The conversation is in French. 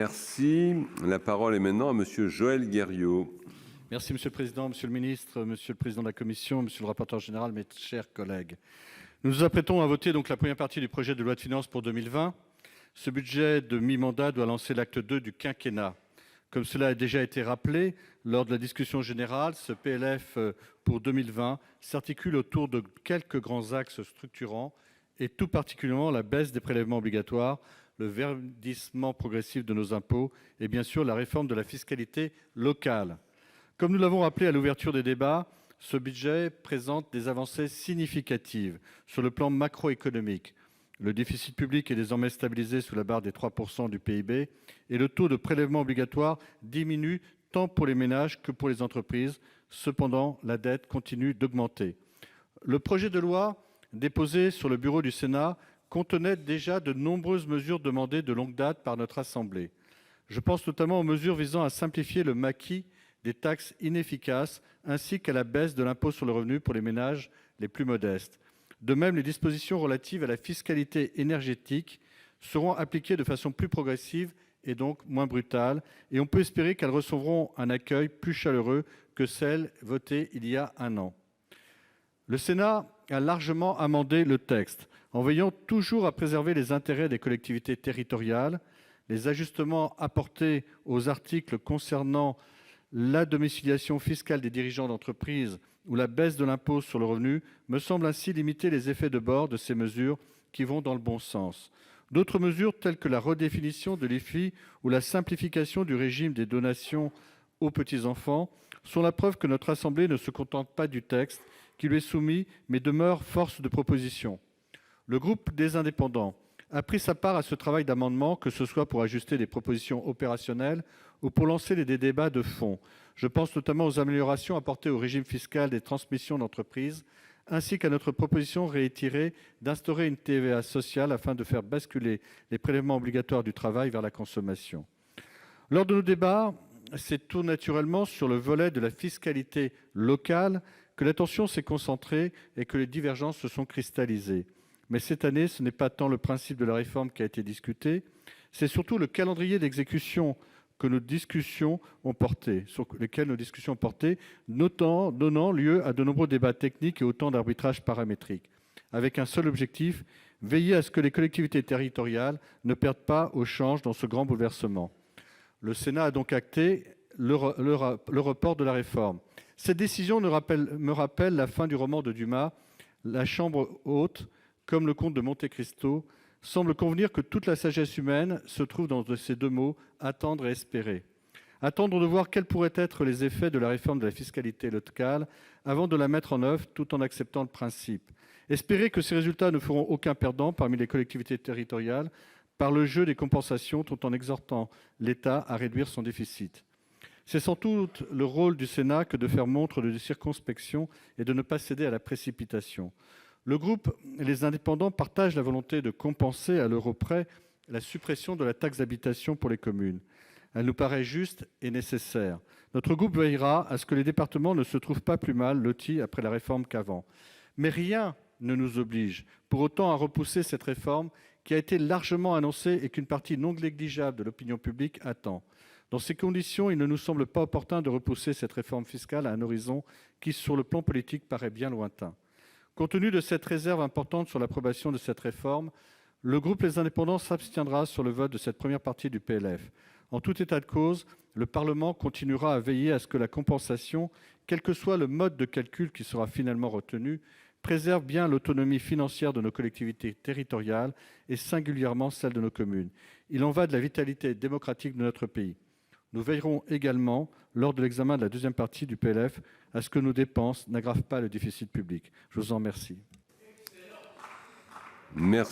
Merci. La parole est maintenant à Monsieur Joël Guerriau. Merci Monsieur le Président, Monsieur le Ministre, Monsieur le Président de la Commission, Monsieur le Rapporteur général, mes chers collègues. Nous nous apprêtons à voter donc la première partie du projet de loi de finances pour 2020. Ce budget de mi-mandat doit lancer l'acte 2 du quinquennat. Comme cela a déjà été rappelé lors de la discussion générale, ce PLF pour 2020 s'articule autour de quelques grands axes structurants et tout particulièrement la baisse des prélèvements obligatoires, le verdissement progressif de nos impôts et bien sûr la réforme de la fiscalité locale. Comme nous l'avons rappelé à l'ouverture des débats, ce budget présente des avancées significatives sur le plan macroéconomique. Le déficit public est désormais stabilisé sous la barre des 3% du PIB et le taux de prélèvement obligatoire diminue tant pour les ménages que pour les entreprises. Cependant, la dette continue d'augmenter. Le projet de loi déposé sur le bureau du Sénat contenait déjà de nombreuses mesures demandées de longue date par notre Assemblée. Je pense notamment aux mesures visant à simplifier le maquis des taxes inefficaces, ainsi qu'à la baisse de l'impôt sur le revenu pour les ménages les plus modestes. De même, les dispositions relatives à la fiscalité énergétique seront appliquées de façon plus progressive et donc moins brutale, et on peut espérer qu'elles recevront un accueil plus chaleureux que celles votées il y a un an. Le Sénat a largement amendé le texte, en veillant toujours à préserver les intérêts des collectivités territoriales. Les ajustements apportés aux articles concernant la domiciliation fiscale des dirigeants d'entreprise ou la baisse de l'impôt sur le revenu me semblent ainsi limiter les effets de bord de ces mesures qui vont dans le bon sens. D'autres mesures, telles que la redéfinition de l'IFI ou la simplification du régime des donations aux petits-enfants, sont la preuve que notre Assemblée ne se contente pas du texte qui lui est soumis, mais demeure force de proposition. Le groupe des Indépendants a pris sa part à ce travail d'amendement, que ce soit pour ajuster des propositions opérationnelles ou pour lancer des débats de fond. Je pense notamment aux améliorations apportées au régime fiscal des transmissions d'entreprises, ainsi qu'à notre proposition réitérée d'instaurer une TVA sociale afin de faire basculer les prélèvements obligatoires du travail vers la consommation. Lors de nos débats, c'est tout naturellement sur le volet de la fiscalité locale que l'attention s'est concentrée et que les divergences se sont cristallisées. Mais cette année, ce n'est pas tant le principe de la réforme qui a été discuté, c'est surtout le calendrier d'exécution que nos discussions ont porté, sur lesquels nos discussions ont porté, donnant lieu à de nombreux débats techniques et autant d'arbitrages paramétriques, avec un seul objectif, veiller à ce que les collectivités territoriales ne perdent pas au change dans ce grand bouleversement. Le Sénat a donc acté le report de la réforme. Cette décision me rappelle la fin du roman de Dumas, La Chambre haute, comme le comte de Monte Cristo, semble convenir que toute la sagesse humaine se trouve dans ces deux mots, attendre et espérer. Attendre de voir quels pourraient être les effets de la réforme de la fiscalité locale avant de la mettre en œuvre tout en acceptant le principe. Espérer que ces résultats ne feront aucun perdant parmi les collectivités territoriales par le jeu des compensations tout en exhortant l'État à réduire son déficit. C'est sans doute le rôle du Sénat que de faire montre de circonspection et de ne pas céder à la précipitation. Le groupe Les Indépendants partage la volonté de compenser à l'euro près la suppression de la taxe d'habitation pour les communes. Elle nous paraît juste et nécessaire. Notre groupe veillera à ce que les départements ne se trouvent pas plus mal lotis après la réforme qu'avant. Mais rien ne nous oblige pour autant à repousser cette réforme qui a été largement annoncée et qu'une partie non négligeable de l'opinion publique attend. Dans ces conditions, il ne nous semble pas opportun de repousser cette réforme fiscale à un horizon qui, sur le plan politique, paraît bien lointain. Compte tenu de cette réserve importante sur l'approbation de cette réforme, le groupe Les Indépendants s'abstiendra sur le vote de cette première partie du PLF. En tout état de cause, le Parlement continuera à veiller à ce que la compensation, quel que soit le mode de calcul qui sera finalement retenu, préserve bien l'autonomie financière de nos collectivités territoriales et singulièrement celle de nos communes. Il en va de la vitalité démocratique de notre pays. Nous veillerons également, lors de l'examen de la deuxième partie du PLF, à ce que nos dépenses n'aggravent pas le déficit public. Je vous en remercie. Merci.